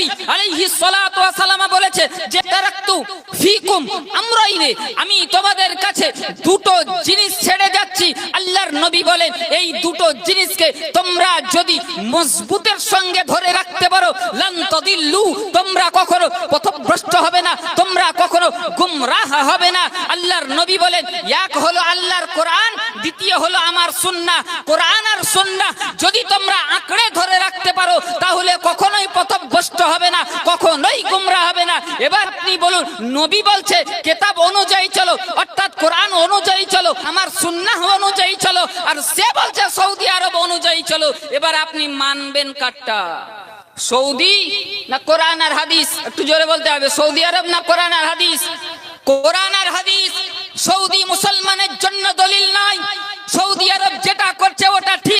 নবী আলাইহিস সালাতু ওয়াস সালাম বলেছে যে তারাকতু ফিকুম আমরাইনে, আমি তোমাদের কাছে দুটো জিনিস ছেড়ে যাচ্ছি। আল্লাহর নবী বলেন এই দুটো জিনিসকে তোমরা যদি মজবুতের সঙ্গে ধরে রাখতে পারো লান তাদিল্লু, তোমরা কখনো পথভ্রষ্ট হবে না, তোমরা কখনো গুমরাহ হবে না। আল্লাহর নবী বলেন এক হলো আল্লাহর কোরআন, দ্বিতীয় হলো আমার সুন্নাহ। কোরআন আর সুন্নাহ যদি তোমরা আঁকড়ে ধরে রাখতে পারো তাহলে কখনোই পথভ্রষ্ট হবে না, কখনোই গুমরাহ হবে না। এবার আপনি বলুন, নবী বলছে কিতাব অনুযায়ী চলো, অর্থাৎ কোরআন অনুযায়ী চলো, আমার সুন্নাহ অনুযায়ী চলো, আর সে বলছে সৌদি আরব অনুযায়ী চলো। এবার আপনি মানবেন কাটটা? সৌদি না কোরআন আর হাদিস? একটু জোরে বলতে হবে, সৌদি আরব না কোরআন আর হাদিস? কোরআন আর হাদিস। সৌদি মুসলমানের জন্য দলিল নাই, সৌদি আরব যেটা করছে ওটা ঠিক।